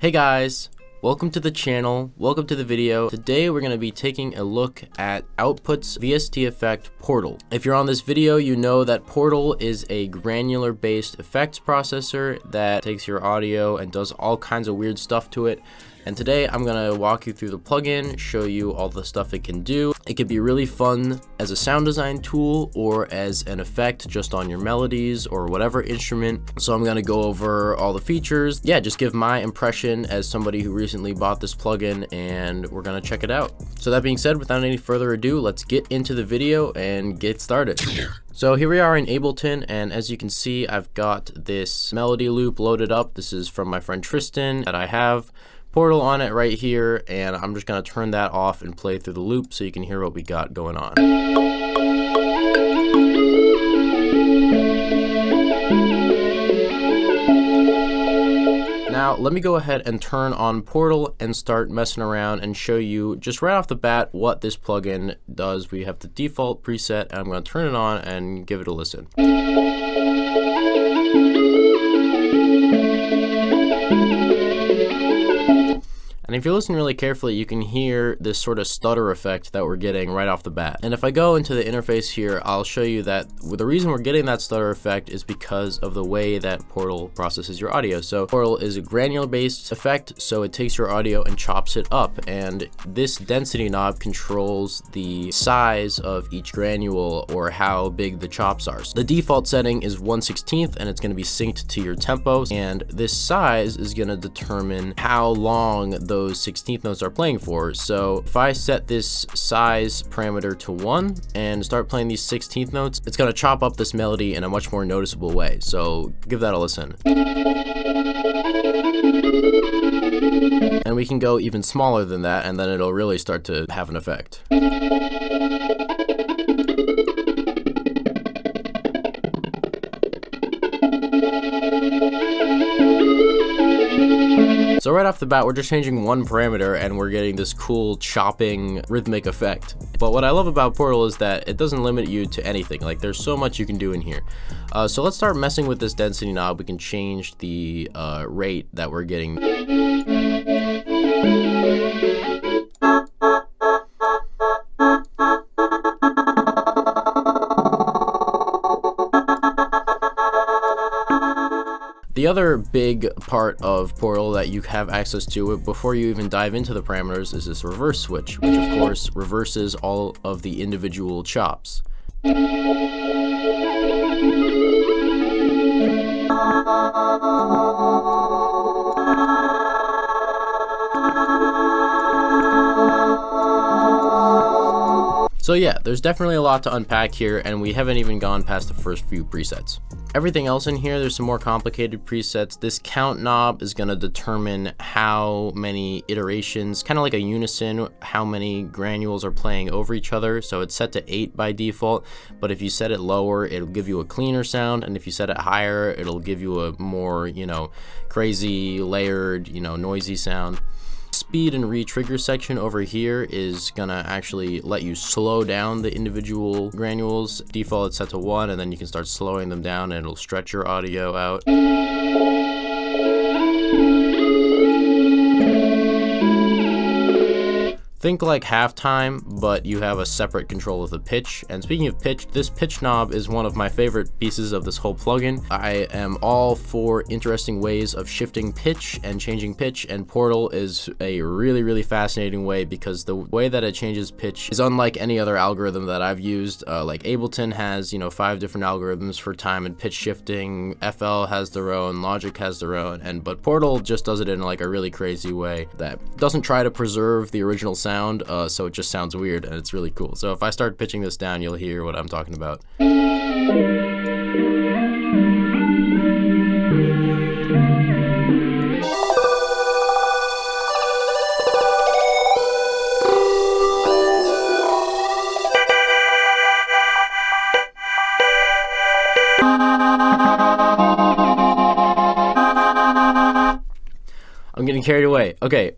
Hey guys, welcome to the channel, welcome to the video. Today we're going to be taking a look at Output's VST effect Portal. If you're on this video, you know that Portal is a granular based effects processor that takes your audio and does all kinds of weird stuff to it. And today I'm going to walk you through the plugin, show you all the stuff it can do. It can be really fun as a sound design tool or as an effect just on your melodies or whatever instrument. So I'm going to go over all the features. Yeah, just give my impression as somebody who recently bought this plugin, and we're going to check it out. So that being said, without any further ado, let's get into the video and get started. So here we are in Ableton, and as you can see, I've got this melody loop loaded up. This is from my friend Tristan that I have Portal on it right here, and I'm just going to turn that off and play through the loop so you can hear what we got going on. Now let me go ahead and turn on Portal and start messing around and show you just right off the bat what this plugin does. We have the default preset, and I'm going to turn it on and give it a listen. And if you listen really carefully, you can hear this sort of stutter effect that we're getting right off the bat. And if I go into the interface here, I'll show you that the reason we're getting that stutter effect is because of the way that Portal processes your audio. So Portal is a granular based effect, so it takes your audio and chops it up. And this density knob controls the size of each granule or how big the chops are. So the default setting is 1/16, and it's going to be synced to your tempo. And this size is going to determine how long those 16th notes are playing for. So if I set this size parameter to 1 and start playing these 16th notes, it's going to chop up this melody in a much more noticeable way. So give that a listen. And we can go even smaller than that, and then it'll really start to have an effect. So right off the bat, we're just changing one parameter and we're getting this cool chopping rhythmic effect. But what I love about Portal is that it doesn't limit you to anything. Like, there's so much you can do in here. So let's start messing with this density knob. We can change the rate that we're getting. The other big part of Portal that you have access to before you even dive into the parameters is this reverse switch, which of course reverses all of the individual chops. So yeah, there's definitely a lot to unpack here, and we haven't even gone past the first few presets. Everything else in here, there's some more complicated presets. This count knob is going to determine how many iterations, kind of like a unison, how many granules are playing over each other. So it's set to 8 by default, but if you set it lower, it'll give you a cleaner sound, and if you set it higher, it'll give you a more, crazy, layered, noisy sound. Speed and re-trigger section over here is gonna actually let you slow down the individual granules. Default it's set to 1, and then you can start slowing them down and it'll stretch your audio out. Think like halftime, but you have a separate control of the pitch. And speaking of pitch, this pitch knob is one of my favorite pieces of this whole plugin. I am all for interesting ways of shifting pitch and changing pitch, and Portal is a really, really fascinating way because the way that it changes pitch is unlike any other algorithm that I've used. Like Ableton has, 5 different algorithms for time and pitch shifting. FL has their own, Logic has their own, but Portal just does it in like a really crazy way that doesn't try to preserve the original sound, so it just sounds weird, and it's really cool. So if I start pitching this down, you'll hear what I'm talking about. I'm getting carried away. Okay,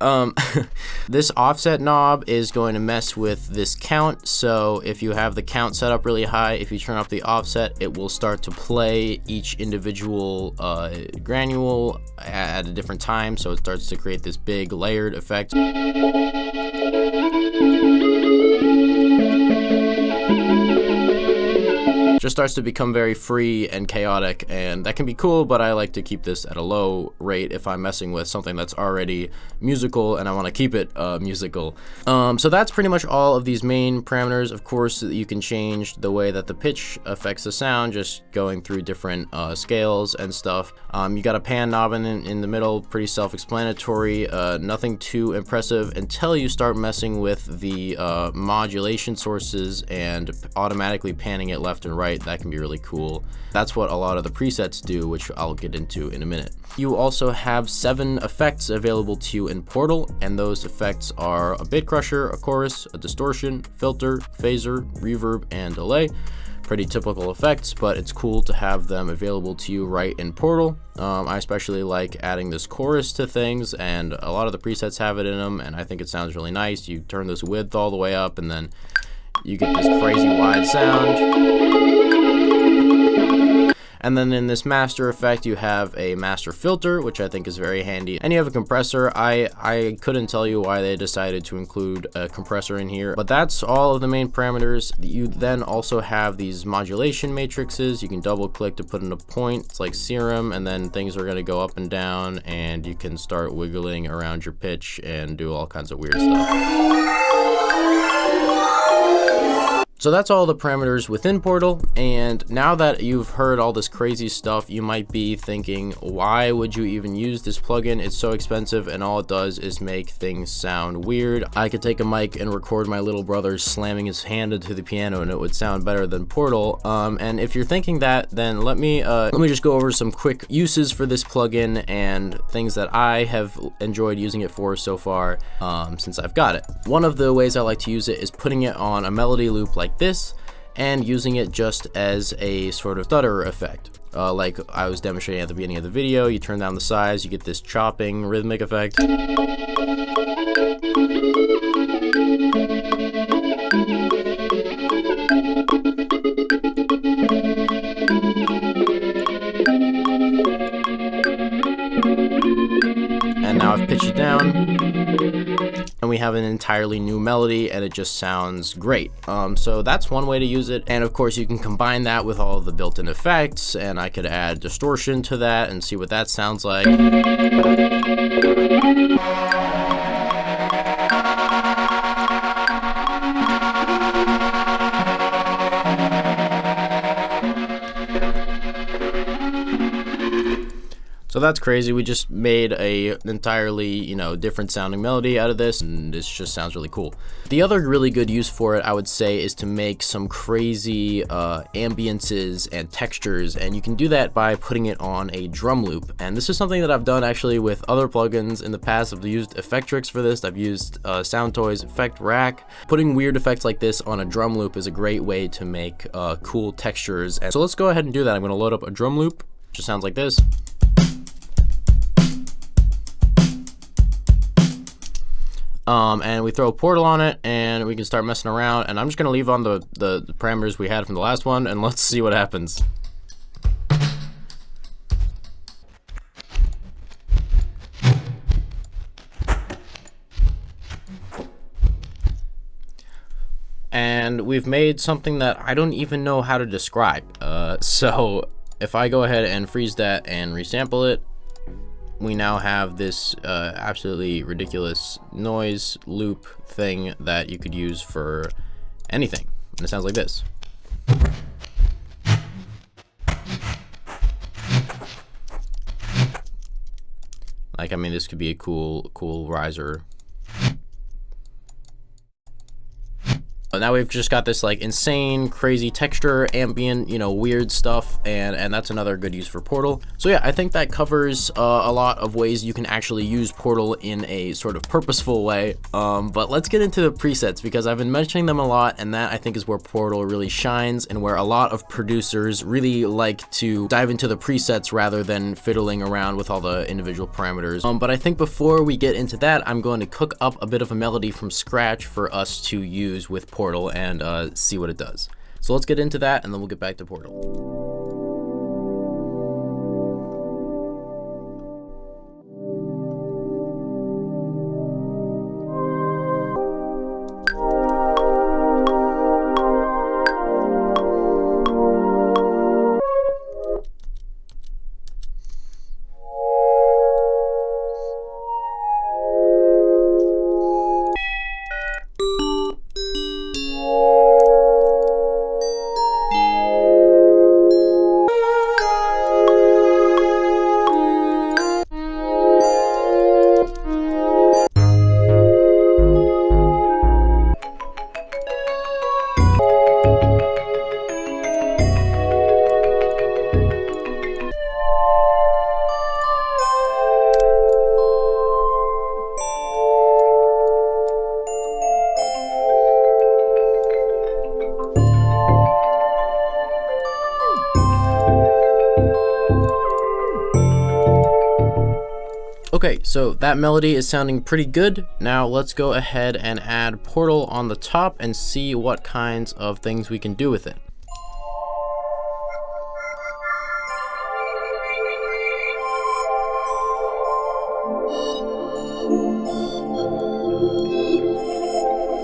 this offset knob is going to mess with this count. So if you have the count set up really high, if you turn up the offset, it will start to play each individual granule at a different time. So it starts to create this big layered effect. Just starts to become very free and chaotic, and that can be cool, but I like to keep this at a low rate if I'm messing with something that's already musical and I want to keep it musical. So that's pretty much all of these main parameters. Of course, you can change the way that the pitch affects the sound, just going through different scales and stuff. You got a pan knob in the middle, pretty self-explanatory, nothing too impressive until you start messing with the modulation sources and automatically panning it left and right. That can be really cool. That's what a lot of the presets do, which I'll get into in a minute. You also have 7 effects available to you in Portal, and those effects are a bit crusher, a chorus, a distortion, filter, phaser, reverb, and delay. Pretty typical effects, but it's cool to have them available to you right in Portal. I especially like adding this chorus to things, and a lot of the presets have it in them, and I think it sounds really nice. You turn this width all the way up, and then you get this crazy wide sound. And then in this master effect, you have a master filter, which I think is very handy. And you have a compressor. I couldn't tell you why they decided to include a compressor in here, but that's all of the main parameters. You then also have these modulation matrices. You can double click to put in a point. It's like serum, and then things are gonna go up and down, and you can start wiggling around your pitch and do all kinds of weird stuff. So that's all the parameters within Portal, and now that you've heard all this crazy stuff, you might be thinking, why would you even use this plugin? It's so expensive, and all it does is make things sound weird. I could take a mic and record my little brother slamming his hand into the piano, and it would sound better than Portal. And if you're thinking that, then let me just go over some quick uses for this plugin and things that I have enjoyed using it for so far since I've got it. One of the ways I like to use it is putting it on a melody loop like this and using it just as a sort of stutter effect. Like I was demonstrating at the beginning of the video, you turn down the size, you get this chopping rhythmic effect. And now I've pitched it down, and we have an entirely new melody, and it just sounds great. So that's one way to use it, and of course you can combine that with all of the built-in effects, and I could add distortion to that and see what that sounds like. So that's crazy. We just made an entirely, different sounding melody out of this, and this just sounds really cool. The other really good use for it, I would say, is to make some crazy ambiances and textures, and you can do that by putting it on a drum loop. And this is something that I've done actually with other plugins in the past. I've used Effectrix for this. I've used Soundtoys Effect Rack. Putting weird effects like this on a drum loop is a great way to make cool textures. And so let's go ahead and do that. I'm going to load up a drum loop. It just sounds like this. And we throw a Portal on it, and we can start messing around. And I'm just gonna leave on the parameters we had from the last one, and let's see what happens. And we've made something that I don't even know how to describe. So if I go ahead and freeze that and resample it, we now have this absolutely ridiculous noise loop thing that you could use for anything. And it sounds like this. Like, I mean, this could be a cool riser. Now we've just got this like insane, crazy texture, ambient, you know, weird stuff, and that's another good use for Portal. So yeah, I think that covers a lot of ways you can actually use Portal in a sort of purposeful way. But let's get into the presets, because I've been mentioning them a lot, and that I think is where Portal really shines, and where a lot of producers really like to dive into the presets rather than fiddling around with all the individual parameters. But I think before we get into that, I'm going to cook up a bit of a melody from scratch for us to use with Portal and see what it does. So let's get into that, and then we'll get back to Portal. Okay, so that melody is sounding pretty good. Now let's go ahead and add Portal on the top and see what kinds of things we can do with it.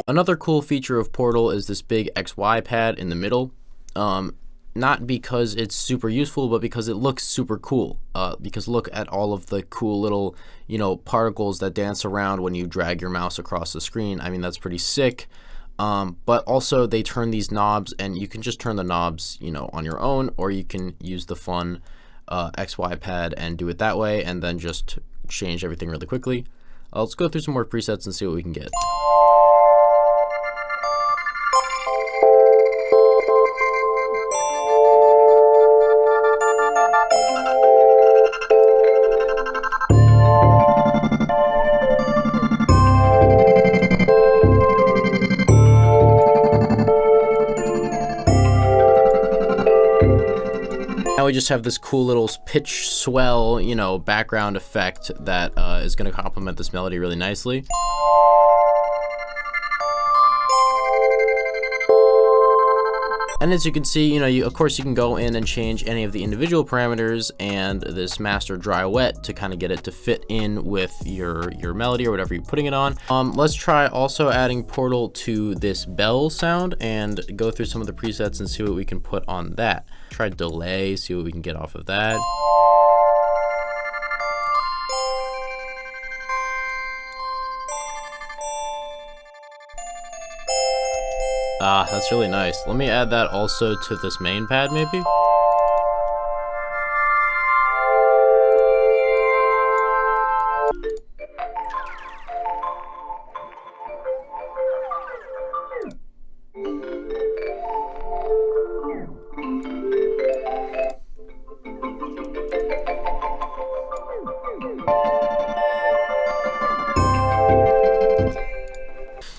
Another cool feature of Portal is this big XY pad in the middle. Not because it's super useful, but because it looks super cool. Because look at all of the cool little, you know, particles that dance around when you drag your mouse across the screen. I mean, that's pretty sick. But also they turn these knobs, and you can just turn the knobs, you know, on your own, or you can use the fun XY pad and do it that way, and then just change everything really quickly. Let's go through some more presets and see what we can get. Now we just have this cool little pitch swell, you know, background effect that is going to complement this melody really nicely. And as you can see, you know, of course you can go in and change any of the individual parameters and this master dry wet to kind of get it to fit in with your melody or whatever you're putting it on. Let's try also adding Portal to this bell sound and go through some of the presets and see what we can put on that. Try delay, see what we can get off of that. Ah, that's really nice. Let me add that also to this main pad, maybe?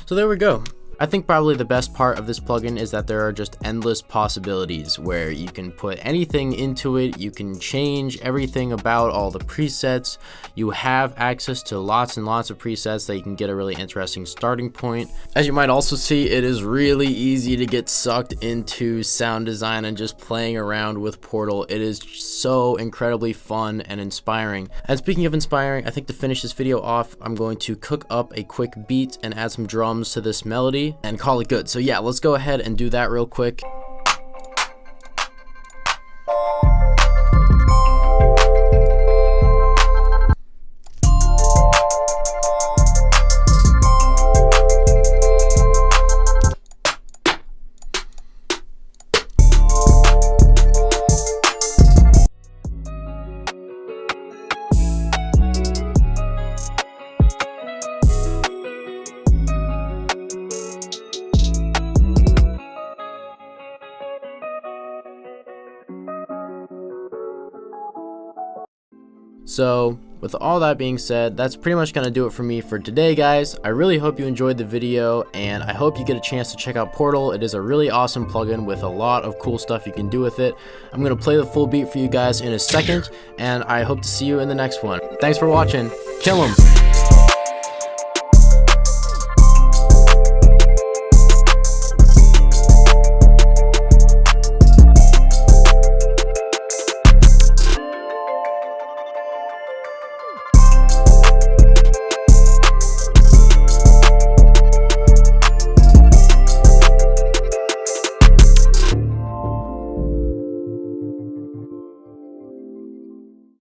So there we go. I think probably the best part of this plugin is that there are just endless possibilities where you can put anything into it, you can change everything about all the presets, you have access to lots and lots of presets that you can get a really interesting starting point. As you might also see, it is really easy to get sucked into sound design and just playing around with Portal. It is so incredibly fun and inspiring. And speaking of inspiring, I think to finish this video off, I'm going to cook up a quick beat and add some drums to this melody and call it good. So yeah, let's go ahead and do that real quick. So with all that being said, that's pretty much gonna do it for me for today, guys. I really hope you enjoyed the video, and I hope you get a chance to check out Portal. It is a really awesome plugin with a lot of cool stuff you can do with it. I'm gonna play the full beat for you guys in a second, and I hope to see you in the next one. Thanks for watching. Kill 'em.